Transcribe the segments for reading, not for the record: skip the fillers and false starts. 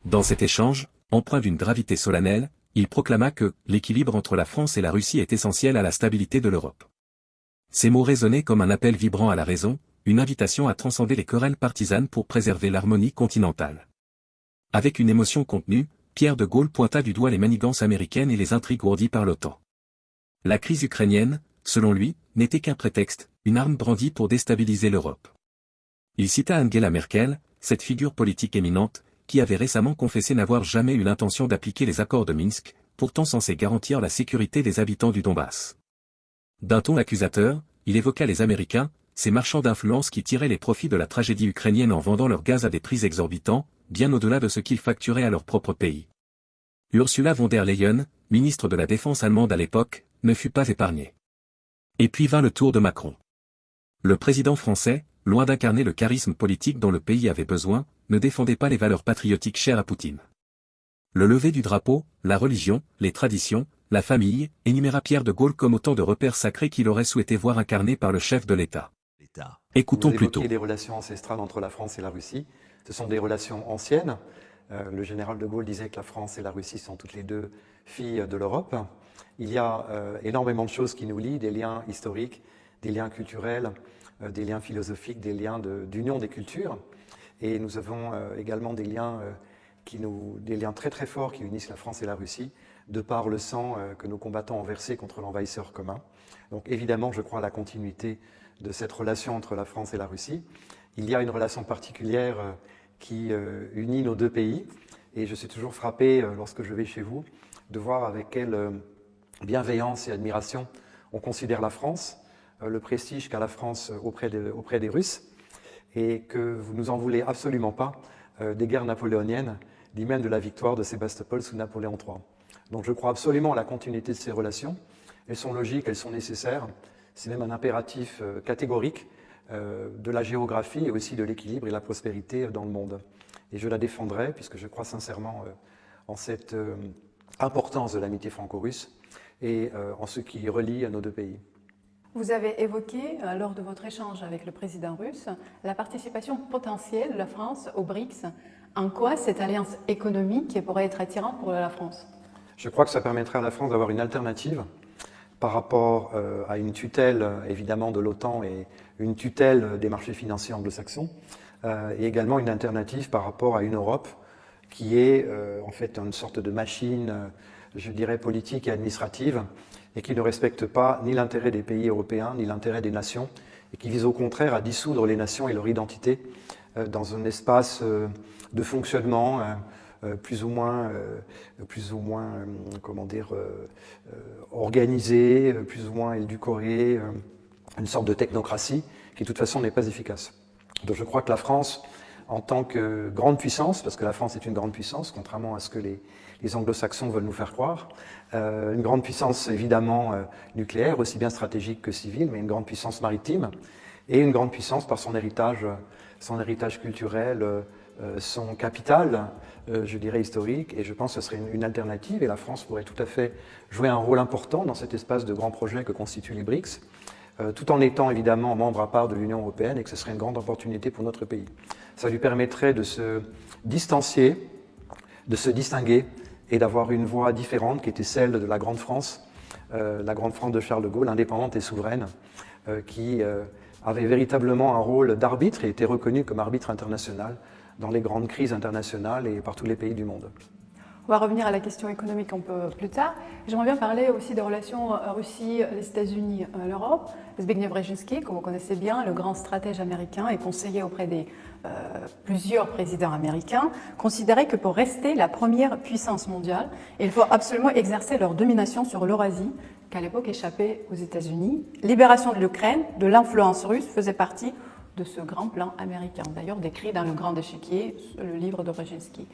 Dans cet échange, empreint d'une gravité solennelle, il proclama que « l'équilibre entre la France et la Russie est essentiel à la stabilité de l'Europe ». Ces mots résonnaient comme un appel vibrant à la raison, une invitation à transcender les querelles partisanes pour préserver l'harmonie continentale. Avec une émotion contenue, Pierre de Gaulle pointa du doigt les manigances américaines et les intrigues ourdies par l'OTAN. La crise ukrainienne, selon lui, n'était qu'un prétexte, une arme brandie pour déstabiliser l'Europe. Il cita Angela Merkel, cette figure politique éminente, qui avait récemment confessé n'avoir jamais eu l'intention d'appliquer les accords de Minsk, pourtant censés garantir la sécurité des habitants du Donbass. D'un ton accusateur, il évoqua les Américains, ces marchands d'influence qui tiraient les profits de la tragédie ukrainienne en vendant leur gaz à des prix exorbitants, bien au-delà de ce qu'ils facturaient à leur propre pays. Ursula von der Leyen, ministre de la Défense allemande à l'époque, ne fut pas épargnée. Et puis vint le tour de Macron. Le président français, loin d'incarner le charisme politique dont le pays avait besoin, ne défendait pas les valeurs patriotiques chères à Poutine. Le lever du drapeau, la religion, les traditions, la famille, énuméra Pierre de Gaulle comme autant de repères sacrés qu'il aurait souhaité voir incarnés par le chef de l'État. Écoutons plutôt. Les relations ancestrales entre la France et la Russie, ce sont des relations anciennes. Le général de Gaulle disait que la France et la Russie sont toutes les deux filles de l'Europe. Il y a énormément de choses qui nous lient, des liens historiques, des liens culturels, des liens philosophiques, des liens d'union des cultures. Et nous avons également des liens, des liens très très forts qui unissent la France et la Russie, de par le sang que nos combattants ont versé contre l'envahisseur commun. Donc évidemment, je crois à la continuité de cette relation entre la France et la Russie. Il y a une relation particulière qui unit nos deux pays. Et je suis toujours frappé, lorsque je vais chez vous, de voir avec quelle bienveillance et admiration on considère la France, le prestige qu'a la France auprès des Russes, et que vous ne nous en voulez absolument pas des guerres napoléoniennes, ni même de la victoire de Sébastopol sous Napoléon III. Donc je crois absolument à la continuité de ces relations. Elles sont logiques, elles sont nécessaires. C'est même un impératif catégorique de la géographie et aussi de l'équilibre et la prospérité dans le monde. Et je la défendrai, puisque je crois sincèrement en cette importance de l'amitié franco-russe et en ce qui relie à nos deux pays. Vous avez évoqué, lors de votre échange avec le président russe, la participation potentielle de la France aux BRICS. En quoi cette alliance économique pourrait être attirante pour la France? Je crois que ça permettrait à la France d'avoir une alternative par rapport à une tutelle, évidemment, de l'OTAN et une tutelle des marchés financiers anglo-saxons, et également une alternative par rapport à une Europe qui est en fait une sorte de machine, je dirais, politique et administrative, et qui ne respecte pas ni l'intérêt des pays européens, ni l'intérêt des nations, et qui vise au contraire à dissoudre les nations et leur identité dans un espace de fonctionnement plus ou moins comment dire, organisé, plus ou moins édulcoré, une sorte de technocratie qui de toute façon n'est pas efficace. Donc je crois que la France, en tant que grande puissance, parce que la France est une grande puissance, contrairement à ce que les anglo-saxons veulent nous faire croire, une grande puissance évidemment nucléaire, aussi bien stratégique que civile, mais une grande puissance maritime, et une grande puissance par son héritage culturel, son capital, je dirais historique, et je pense que ce serait une alternative, et la France pourrait tout à fait jouer un rôle important dans cet espace de grands projets que constituent les BRICS, tout en étant évidemment membre à part de l'Union européenne, et que ce serait une grande opportunité pour notre pays. Ça lui permettrait de se distancier, de se distinguer, et d'avoir une voix différente qui était celle de la Grande France de Charles de Gaulle, indépendante et souveraine, qui avait véritablement un rôle d'arbitre et était reconnue comme arbitre international dans les grandes crises internationales et par tous les pays du monde. On va revenir à la question économique un peu plus tard. J'aimerais bien parler aussi des relations Russie, les États-Unis, l'Europe. Zbigniew Brzezinski, que vous connaissez bien, le grand stratège américain et conseiller auprès des plusieurs présidents américains, considérait que pour rester la première puissance mondiale, il faut absolument exercer leur domination sur l'Eurasie, qu'à l'époque échappait aux États-Unis. Libération de l'Ukraine, de l'influence russe, faisait partie de ce grand plan américain, d'ailleurs décrit dans Le Grand Échiquier, le livre de Brzezinski.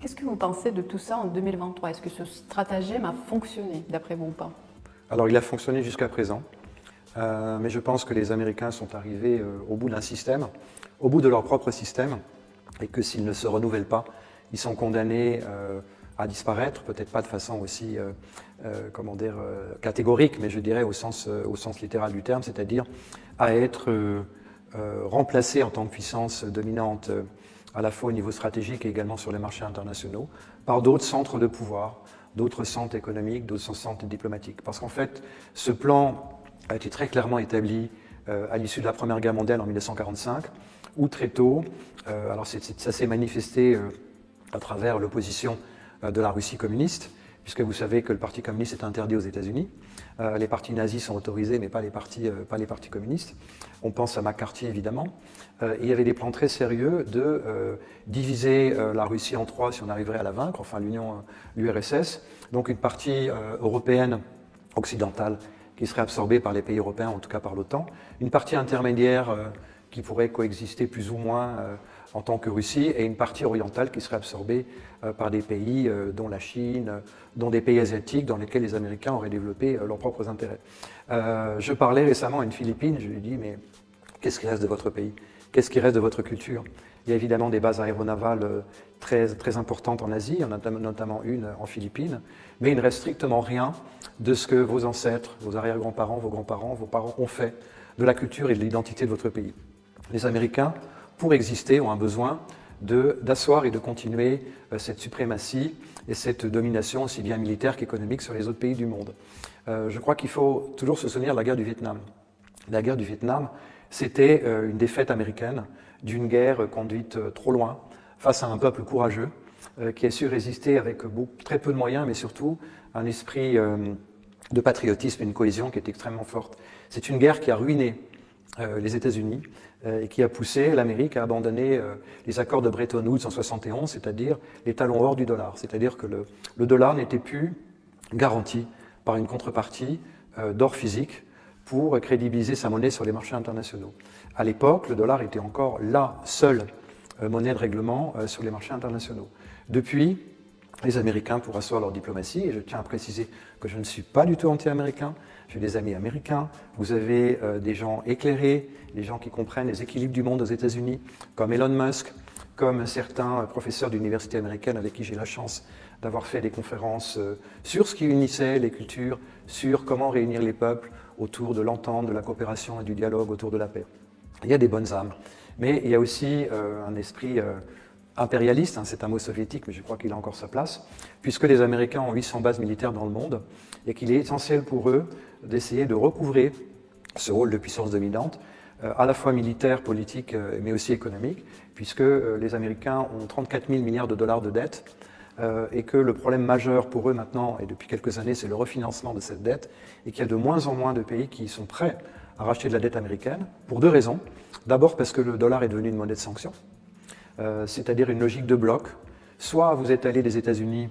Qu'est-ce que vous pensez de tout ça en 2023? Est-ce que ce stratagème a fonctionné, d'après vous ou pas? Alors, il a fonctionné jusqu'à présent, mais je pense que les Américains sont arrivés au bout d'un système, au bout de leur propre système, et que s'ils ne se renouvellent pas, ils sont condamnés à disparaître, peut-être pas de façon aussi catégorique, mais je dirais au sens littéral du terme, c'est-à-dire à être remplacés en tant que puissance dominante à la fois au niveau stratégique et également sur les marchés internationaux, par d'autres centres de pouvoir, d'autres centres économiques, d'autres centres diplomatiques. Parce qu'en fait, ce plan a été très clairement établi à l'issue de la Première Guerre mondiale en 1945, où très tôt, alors ça s'est manifesté à travers l'opposition de la Russie communiste, puisque vous savez que le Parti communiste est interdit aux États-Unis. Les partis nazis sont autorisés, mais pas les partis communistes. On pense à McCarthy, évidemment. Il y avait des plans très sérieux de diviser la Russie en trois si on arriverait à la vaincre, enfin l'URSS. Donc une partie européenne, occidentale, qui serait absorbée par les pays européens, en tout cas par l'OTAN. Une partie intermédiaire qui pourrait coexister plus ou moins en tant que Russie, et une partie orientale qui serait absorbée par des pays dont la Chine, dont des pays asiatiques dans lesquels les Américains auraient développé leurs propres intérêts. Je parlais récemment à une Philippine, je lui ai dit, mais qu'est-ce qui reste de votre pays? Qu'est-ce qui reste de votre culture? Il y a évidemment des bases aéronavales très importantes en Asie, il y en a notamment une en Philippines, mais il ne reste strictement rien de ce que vos ancêtres, vos arrière-grands-parents, vos grands-parents, vos parents ont fait de la culture et de l'identité de votre pays. Les Américains, pour exister, ont un besoin d'asseoir et de continuer cette suprématie et cette domination aussi bien militaire qu'économique sur les autres pays du monde. Je crois qu'il faut toujours se souvenir de la guerre du Vietnam. La guerre du Vietnam, c'était une défaite américaine d'une guerre conduite trop loin face à un peuple courageux qui a su résister avec très peu de moyens, mais surtout un esprit de patriotisme et une cohésion qui est extrêmement forte. C'est une guerre qui a ruiné les États-Unis et qui a poussé l'Amérique à abandonner les accords de Bretton Woods en 1971, c'est-à-dire les talons or du dollar. C'est-à-dire que le dollar n'était plus garanti par une contrepartie d'or physique pour crédibiliser sa monnaie sur les marchés internationaux. À l'époque, le dollar était encore la seule monnaie de règlement sur les marchés internationaux. Depuis, les Américains, pour asseoir leur diplomatie, et je tiens à préciser que je ne suis pas du tout anti-américain, j'ai des amis américains, vous avez des gens éclairés, des gens qui comprennent les équilibres du monde aux États-Unis, comme Elon Musk, comme certains professeurs d'université américaine avec qui j'ai la chance d'avoir fait des conférences sur ce qui unissait les cultures, sur comment réunir les peuples autour de l'entente, de la coopération et du dialogue autour de la paix. Il y a des bonnes âmes, mais il y a aussi un esprit impérialiste, c'est un mot soviétique, mais je crois qu'il a encore sa place, puisque les Américains ont 800 bases militaires dans le monde, et qu'il est essentiel pour eux d'essayer de recouvrer ce rôle de puissance dominante, à la fois militaire, politique, mais aussi économique, puisque les Américains ont 34 000 milliards de dollars de dette, et que le problème majeur pour eux maintenant, et depuis quelques années, c'est le refinancement de cette dette, et qu'il y a de moins en moins de pays qui sont prêts à racheter de la dette américaine, pour deux raisons. D'abord parce que le dollar est devenu une monnaie de sanction, c'est-à-dire une logique de bloc. Soit vous êtes allié des États-Unis,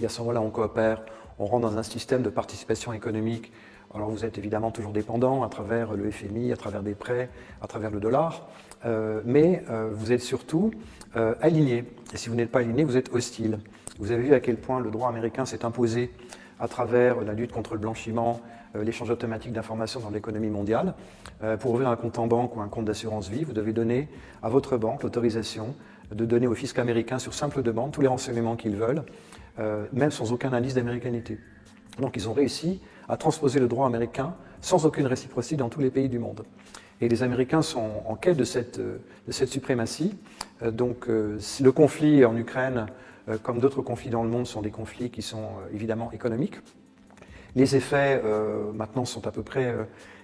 et à ce moment-là on coopère, on rentre dans un système de participation économique. Alors vous êtes évidemment toujours dépendant à travers le FMI, à travers des prêts, à travers le dollar, mais vous êtes surtout aligné. Et si vous n'êtes pas aligné, vous êtes hostile. Vous avez vu à quel point le droit américain s'est imposé à travers la lutte contre le blanchiment, l'échange automatique d'informations dans l'économie mondiale. Pour ouvrir un compte en banque ou un compte d'assurance vie, vous devez donner à votre banque l'autorisation de donner au fisc américain sur simple demande tous les renseignements qu'ils veulent, même sans aucun indice d'américanité. Donc ils ont réussi à transposer le droit américain sans aucune réciprocité dans tous les pays du monde. Et les Américains sont en quête de cette suprématie. Donc le conflit en Ukraine, comme d'autres conflits dans le monde, sont des conflits qui sont évidemment économiques. Les effets maintenant sont à peu près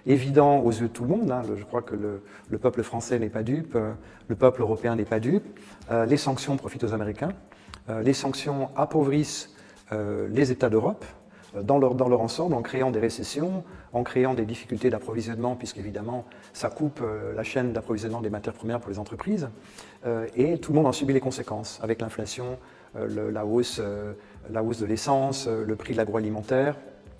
évidents aux yeux de tout le monde. Je crois que le peuple français n'est pas dupe, le peuple européen n'est pas dupe. Les sanctions profitent aux Américains. Les sanctions appauvrissent les États d'Europe dans leur ensemble, en créant des récessions, en créant des difficultés d'approvisionnement, puisqu'évidemment, ça coupe la chaîne d'approvisionnement des matières premières pour les entreprises. Et tout le monde en subit les conséquences, avec l'inflation, la hausse de l'essence, le prix de l'agroalimentaire,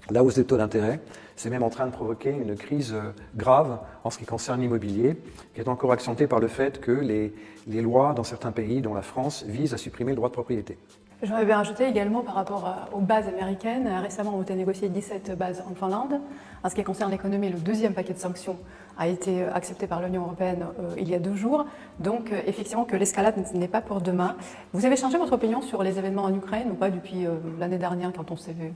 la hausse des taux d'intérêt. C'est même en train de provoquer une crise grave en ce qui concerne l'immobilier, qui est encore accentuée par le fait que les lois dans certains pays, dont la France, visent à supprimer le droit de propriété. Je m'avais rajouté également par rapport aux bases américaines. Récemment, on a négocié 17 bases en Finlande. En ce qui concerne l'économie, le deuxième paquet de sanctions a été accepté par l'Union européenne il y a 2 jours. Donc, effectivement, que l'escalade n'est pas pour demain. Vous avez changé votre opinion sur les événements en Ukraine ou pas depuis l'année dernière quand on s'est vu?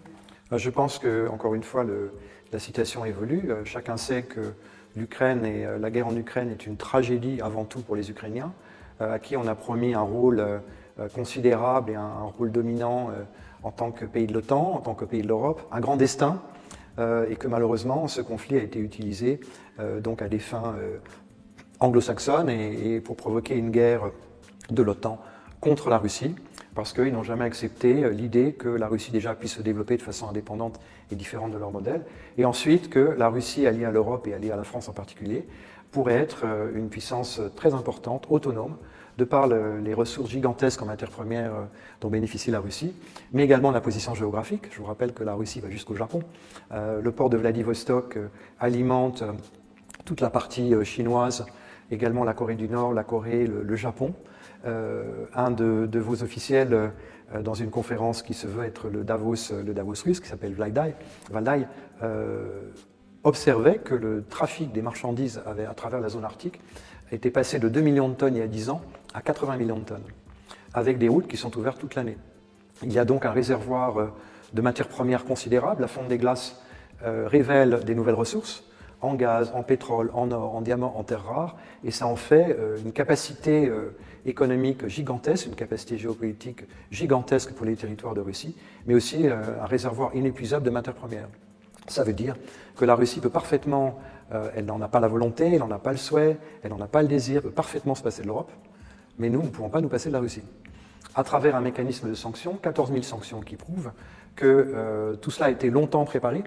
Je pense que, encore une fois, la situation évolue. Chacun sait que l'Ukraine et la guerre en Ukraine est une tragédie avant tout pour les Ukrainiens. à qui on a promis un rôle considérable et un rôle dominant en tant que pays de l'OTAN, en tant que pays de l'Europe, un grand destin, et que malheureusement ce conflit a été utilisé donc à des fins anglo-saxonnes et pour provoquer une guerre de l'OTAN contre la Russie, parce qu'ils n'ont jamais accepté l'idée que la Russie déjà puisse se développer de façon indépendante et différente de leur modèle, et ensuite que la Russie, alliée à l'Europe et alliée à la France en particulier, pourrait être une puissance très importante, autonome, de par les ressources gigantesques en matières premières dont bénéficie la Russie, mais également la position géographique. Je vous rappelle que la Russie va jusqu'au Japon. Le port de Vladivostok alimente toute la partie chinoise, également la Corée du Nord, la Corée, le Japon. Un de vos officiels, dans une conférence qui se veut être le Davos russe, qui s'appelle Valdai, observait que le trafic des marchandises à travers la zone arctique était passé de 2 millions de tonnes il y a 10 ans à 80 millions de tonnes, avec des routes qui sont ouvertes toute l'année. Il y a donc un réservoir de matières premières considérable. La fonte des glaces révèle des nouvelles ressources, en gaz, en pétrole, en or, en diamants, en terres rares, et ça en fait une capacité économique gigantesque, une capacité géopolitique gigantesque pour les territoires de Russie, mais aussi un réservoir inépuisable de matières premières. Ça veut dire que la Russie peut parfaitement, elle n'en a pas la volonté, elle n'en a pas le souhait, elle n'en a pas le désir, peut parfaitement se passer de l'Europe, mais nous ne pouvons pas nous passer de la Russie. À travers un mécanisme de sanctions, 14 000 sanctions qui prouvent que tout cela a été longtemps préparé,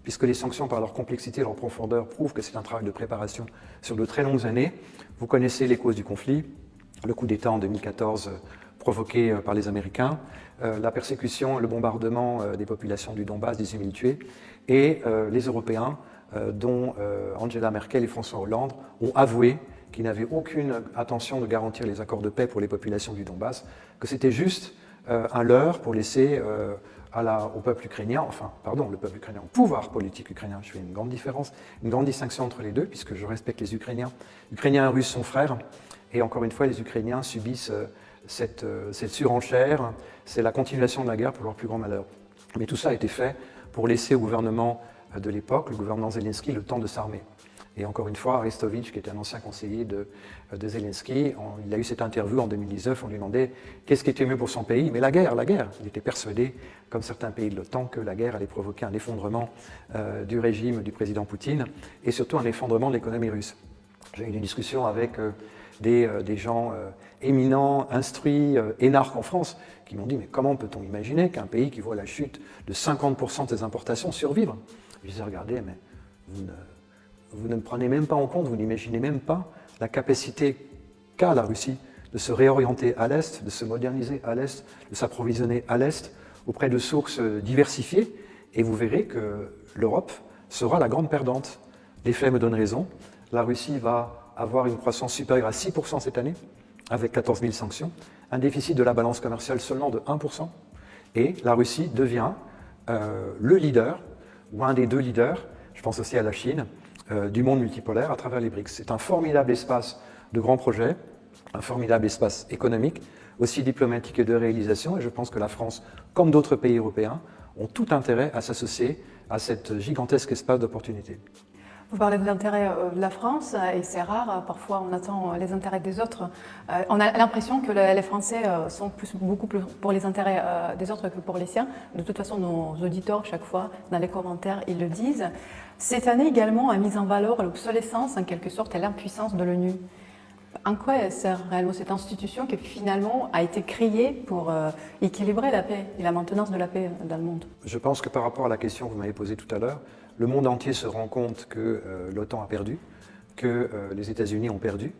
puisque les sanctions, par leur complexité et leur profondeur, prouvent que c'est un travail de préparation sur de très longues années. Vous connaissez les causes du conflit, le coup d'État en 2014 provoqué par les Américains, la persécution, le bombardement des populations du Donbass, 18 000 tués, et les Européens, dont Angela Merkel et François Hollande, ont avoué qu'ils n'avaient aucune intention de garantir les accords de paix pour les populations du Donbass, que c'était juste un leurre pour laisser au peuple ukrainien, le peuple ukrainien, au pouvoir politique ukrainien. Je fais une grande différence, une grande distinction entre les deux, puisque je respecte les Ukrainiens. Ukrainiens et Russes sont frères, et encore une fois, les Ukrainiens subissent cette surenchère. C'est la continuation de la guerre pour leur plus grand malheur. Mais tout ça a été fait pour laisser au gouvernement de l'époque, le gouvernement Zelensky, le temps de s'armer. Et encore une fois, Arestovitch, qui était un ancien conseiller de Zelensky, il a eu cette interview en 2019, on lui demandait qu'est-ce qui était mieux pour son pays. Mais la guerre. Il était persuadé, comme certains pays de l'OTAN, que la guerre allait provoquer un effondrement du régime du président Poutine et surtout un effondrement de l'économie russe. J'ai eu une discussion avec des gens éminents, instruits, énarques en France, qui m'ont dit « Mais comment peut-on imaginer qu'un pays qui voit la chute de 50% de ses importations survivre ?» Je disais « Regardez, mais vous ne prenez même pas en compte, vous n'imaginez même pas la capacité qu'a la Russie de se réorienter à l'Est, de se moderniser à l'Est, de s'approvisionner à l'Est auprès de sources diversifiées, et vous verrez que l'Europe sera la grande perdante. Les faits me donnent raison. La Russie va avoir une croissance supérieure à 6% cette année, avec 14 000 sanctions, un déficit de la balance commerciale seulement de 1%, et la Russie devient le leader, ou un des deux leaders, je pense aussi à la Chine, du monde multipolaire à travers les BRICS. C'est un formidable espace de grands projets, un formidable espace économique, aussi diplomatique et de réalisation, et je pense que la France, comme d'autres pays européens, ont tout intérêt à s'associer à cet gigantesque espace d'opportunités. Vous parlez de l'intérêt de la France, et c'est rare, parfois on attend les intérêts des autres. On a l'impression que les Français sont beaucoup plus pour les intérêts des autres que pour les siens. De toute façon, nos auditeurs, chaque fois, dans les commentaires, ils le disent. Cette année également a mis en valeur l'obsolescence, en quelque sorte, et l'impuissance de l'ONU. En quoi sert réellement cette institution qui finalement a été créée pour équilibrer la paix et la maintenance de la paix dans le monde? Je pense que par rapport à la question que vous m'avez posée tout à l'heure, le monde entier se rend compte que l'OTAN a perdu, que les États-Unis ont perdu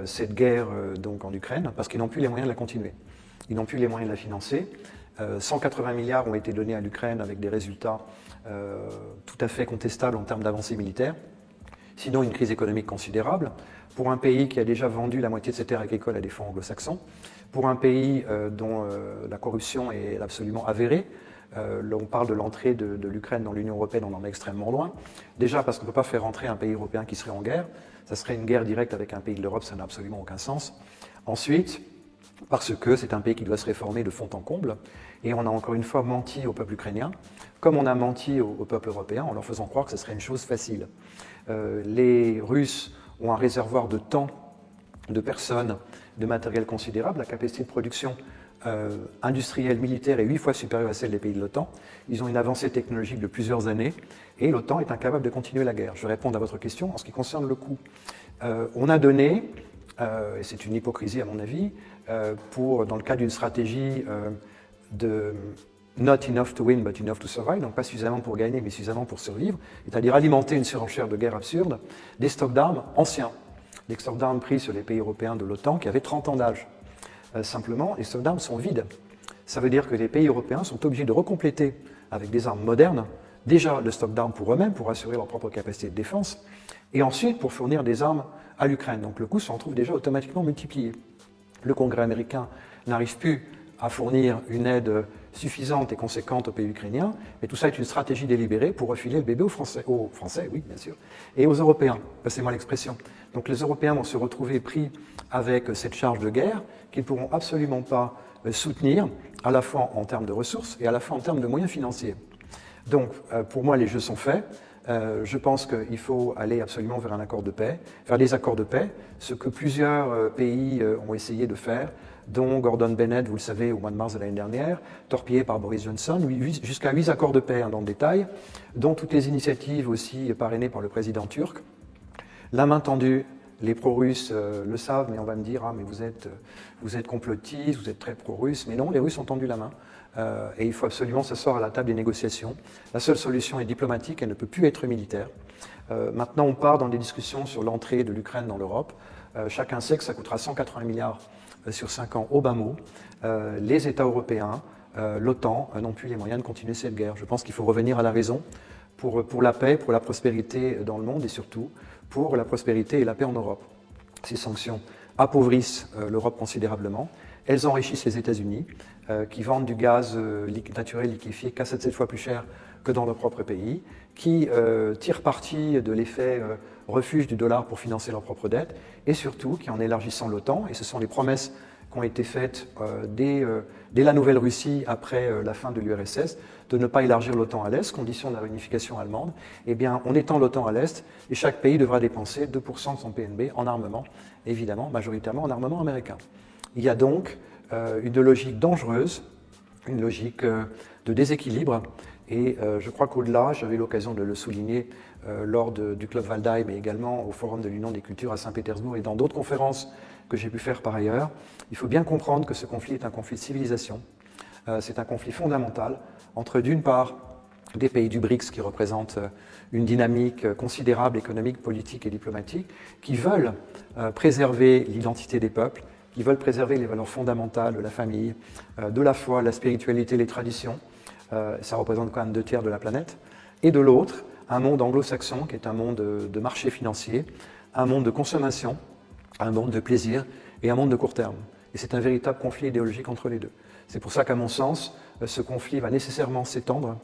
cette guerre donc en Ukraine, parce qu'ils n'ont plus les moyens de la continuer. Ils n'ont plus les moyens de la financer. 180 milliards ont été donnés à l'Ukraine avec des résultats tout à fait contestables en termes d'avancée militaire. Sinon, une crise économique considérable. Pour un pays qui a déjà vendu la moitié de ses terres agricoles à des fonds anglo-saxons, pour un pays dont la corruption est absolument avérée. On parle de l'entrée de l'Ukraine dans l'Union européenne, on en est extrêmement loin. Déjà parce qu'on ne peut pas faire entrer un pays européen qui serait en guerre. Ça serait une guerre directe avec un pays de l'Europe, ça n'a absolument aucun sens. Ensuite, parce que c'est un pays qui doit se réformer de fond en comble. Et on a encore une fois menti au peuple ukrainien, comme on a menti au peuple européen en leur faisant croire que ce serait une chose facile. Les Russes ont un réservoir de temps de personnes, de matériel considérable. La capacité de production industrielle, militaire est 8 fois supérieure à celle des pays de l'OTAN. Ils ont une avancée technologique de plusieurs années et l'OTAN est incapable de continuer la guerre. Je vais répondre à votre question en ce qui concerne le coût. On a donné, et c'est une hypocrisie à mon avis, dans le cadre d'une stratégie de not enough to win but enough to survive, donc pas suffisamment pour gagner mais suffisamment pour survivre, c'est-à-dire alimenter une surenchère de guerre absurde, des stocks d'armes anciens, des stocks d'armes pris sur les pays européens de l'OTAN qui avaient 30 ans d'âge. Simplement, les stocks d'armes sont vides. Ça veut dire que les pays européens sont obligés de recompléter avec des armes modernes, déjà le stock d'armes pour eux-mêmes, pour assurer leur propre capacité de défense, et ensuite pour fournir des armes à l'Ukraine. Donc le coût s'en trouve déjà automatiquement multiplié. Le Congrès américain n'arrive plus à fournir une aide suffisante et conséquente aux pays ukrainiens, mais tout ça est une stratégie délibérée pour refiler le bébé aux Français, oui, bien sûr, et aux Européens, passez-moi l'expression. Donc les Européens vont se retrouver pris avec cette charge de guerre qu'ils ne pourront absolument pas soutenir, à la fois en termes de ressources et à la fois en termes de moyens financiers. Donc, pour moi, les jeux sont faits. Je pense qu'il faut aller absolument vers un accord de paix, vers des accords de paix, ce que plusieurs pays ont essayé de faire, dont Gordon Bennett, vous le savez, au mois de mars de l'année dernière, torpillé par Boris Johnson, jusqu'à 8 accords de paix dans le détail, dont toutes les initiatives aussi parrainées par le président turc. La main tendue, les pro-russes le savent, mais on va me dire « Ah, mais vous êtes complotistes, vous êtes très pro-russes », mais non, les Russes ont tendu la main. Et il faut absolument s'asseoir à la table des négociations. La seule solution est diplomatique, elle ne peut plus être militaire. Maintenant, on part dans des discussions sur l'entrée de l'Ukraine dans l'Europe. Chacun sait que ça coûtera 180 milliards sur 5 ans au bas mot. Les États européens, l'OTAN n'ont plus les moyens de continuer cette guerre. Je pense qu'il faut revenir à la raison pour la paix, pour la prospérité dans le monde et surtout pour la prospérité et la paix en Europe. Ces sanctions appauvrissent l'Europe considérablement. Elles enrichissent les États-Unis, qui vendent du gaz naturel liquéfié 4 à 7 fois plus cher que dans leur propre pays, qui tirent parti de l'effet refuge du dollar pour financer leur propre dette, et surtout qui, en élargissant l'OTAN, et ce sont les promesses qui ont été faites dès la Nouvelle-Russie après la fin de l'URSS, de ne pas élargir l'OTAN à l'Est, condition de la réunification allemande, eh bien, on étend l'OTAN à l'Est, et chaque pays devra dépenser 2% de son PNB en armement, évidemment, majoritairement en armement américain. Il y a donc une logique dangereuse, une logique de déséquilibre, et je crois qu'au-delà, j'avais l'occasion de le souligner lors du Club Waldheim, mais également au Forum de l'Union des cultures à Saint-Pétersbourg et dans d'autres conférences que j'ai pu faire par ailleurs, il faut bien comprendre que ce conflit est un conflit de civilisation. C'est un conflit fondamental entre, d'une part, des pays du BRICS qui représentent une dynamique considérable économique, politique et diplomatique, qui veulent préserver l'identité des peuples, qui veulent préserver les valeurs fondamentales de la famille, de la foi, la spiritualité, les traditions. Ça représente quand même 2/3 de la planète. Et de l'autre, un monde anglo-saxon qui est un monde de marché financier, un monde de consommation, un monde de plaisir et un monde de court terme. Et c'est un véritable conflit idéologique entre les deux. C'est pour ça qu'à mon sens, ce conflit va nécessairement s'étendre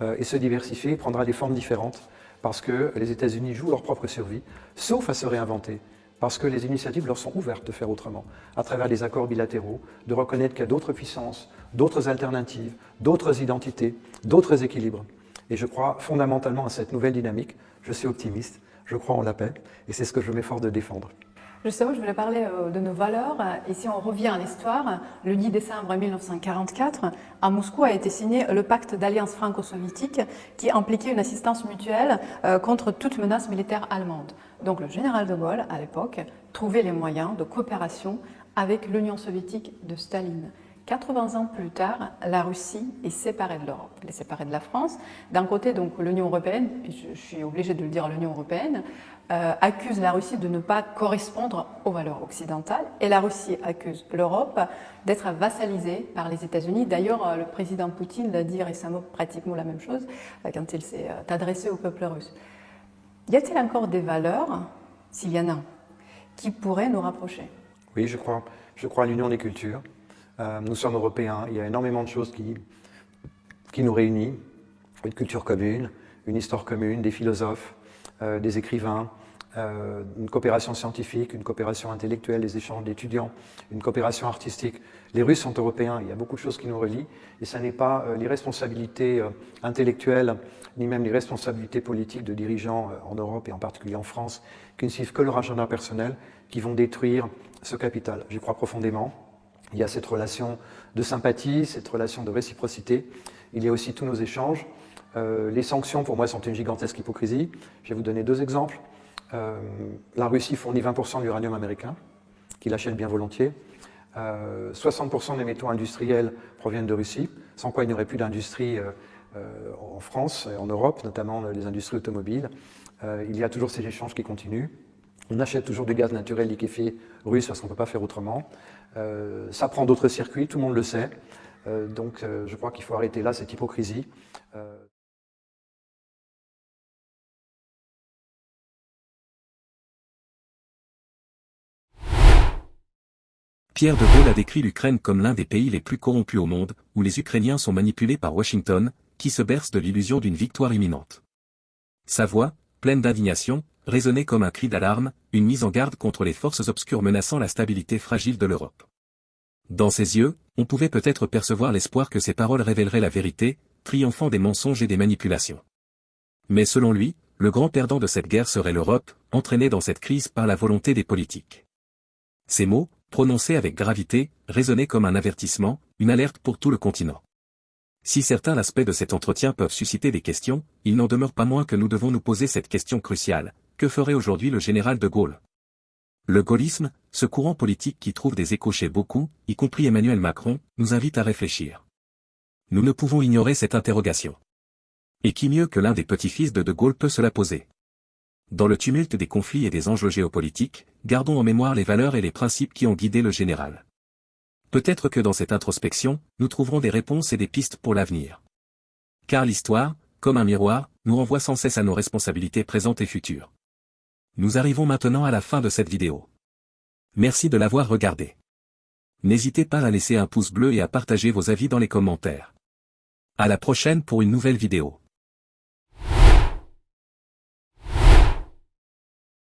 et se diversifier, prendra des formes différentes, parce que les États-Unis jouent leur propre survie, sauf à se réinventer, parce que les initiatives leur sont ouvertes de faire autrement, à travers des accords bilatéraux, de reconnaître qu'il y a d'autres puissances, d'autres alternatives, d'autres identités, d'autres équilibres. Et je crois fondamentalement à cette nouvelle dynamique. Je suis optimiste, je crois en la paix, et c'est ce que je m'efforce de défendre. Justement, je voulais parler de nos valeurs. Et si on revient à l'histoire, le 10 décembre 1944, à Moscou a été signé le pacte d'alliance franco-soviétique qui impliquait une assistance mutuelle contre toute menace militaire allemande. Donc le général de Gaulle, à l'époque, trouvait les moyens de coopération avec l'Union soviétique de Staline. 80 ans plus tard, la Russie est séparée de l'Europe, elle est séparée de la France. D'un côté, donc, l'Union européenne, je suis obligée de le dire, l'Union européenne, accuse la Russie de ne pas correspondre aux valeurs occidentales, et la Russie accuse l'Europe d'être vassalisée par les États-Unis. D'ailleurs, le président Poutine l'a dit récemment pratiquement la même chose quand il s'est adressé au peuple russe. Y a-t-il encore des valeurs, s'il y en a, qui pourraient nous rapprocher? Oui, je crois à l'union des cultures. Nous sommes européens, il y a énormément de choses qui nous réunissent. Une culture commune, une histoire commune, des philosophes, des écrivains, une coopération scientifique, une coopération intellectuelle, les échanges d'étudiants, une coopération artistique. Les Russes sont européens, il y a beaucoup de choses qui nous relient, et ce n'est pas les responsabilités intellectuelles, ni même les responsabilités politiques de dirigeants en Europe et en particulier en France, qui ne suivent que leur agenda personnel, qui vont détruire ce capital. J'y crois profondément. Il y a cette relation de sympathie, cette relation de réciprocité. Il y a aussi tous nos échanges. Les sanctions, pour moi, sont une gigantesque hypocrisie. Je vais vous donner 2 exemples. La Russie fournit 20% de l'uranium américain, qu'il achète bien volontiers. 60% des métaux industriels proviennent de Russie, sans quoi il n'y aurait plus d'industrie en France et en Europe, notamment les industries automobiles. Il y a toujours ces échanges qui continuent. On achète toujours du gaz naturel liquéfié russe parce qu'on ne peut pas faire autrement. Ça prend d'autres circuits, tout le monde le sait. Donc je crois qu'il faut arrêter là cette hypocrisie. Pierre de Gaulle a décrit l'Ukraine comme l'un des pays les plus corrompus au monde, où les Ukrainiens sont manipulés par Washington, qui se berce de l'illusion d'une victoire imminente. Sa voix, pleine d'indignation, résonnait comme un cri d'alarme, une mise en garde contre les forces obscures menaçant la stabilité fragile de l'Europe. Dans ses yeux, on pouvait peut-être percevoir l'espoir que ces paroles révéleraient la vérité, triomphant des mensonges et des manipulations. Mais selon lui, le grand perdant de cette guerre serait l'Europe, entraînée dans cette crise par la volonté des politiques. Ces mots, prononcés avec gravité, résonnaient comme un avertissement, une alerte pour tout le continent. Si certains aspects de cet entretien peuvent susciter des questions, il n'en demeure pas moins que nous devons nous poser cette question cruciale. Que ferait aujourd'hui le général de Gaulle? Le gaullisme, ce courant politique qui trouve des échos chez beaucoup, y compris Emmanuel Macron, nous invite à réfléchir. Nous ne pouvons ignorer cette interrogation. Et qui mieux que l'un des petits-fils de Gaulle peut se la poser? Dans le tumulte des conflits et des enjeux géopolitiques, gardons en mémoire les valeurs et les principes qui ont guidé le général. Peut-être que dans cette introspection, nous trouverons des réponses et des pistes pour l'avenir. Car l'histoire, comme un miroir, nous renvoie sans cesse à nos responsabilités présentes et futures. Nous arrivons maintenant à la fin de cette vidéo. Merci de l'avoir regardée. N'hésitez pas à laisser un pouce bleu et à partager vos avis dans les commentaires. À la prochaine pour une nouvelle vidéo.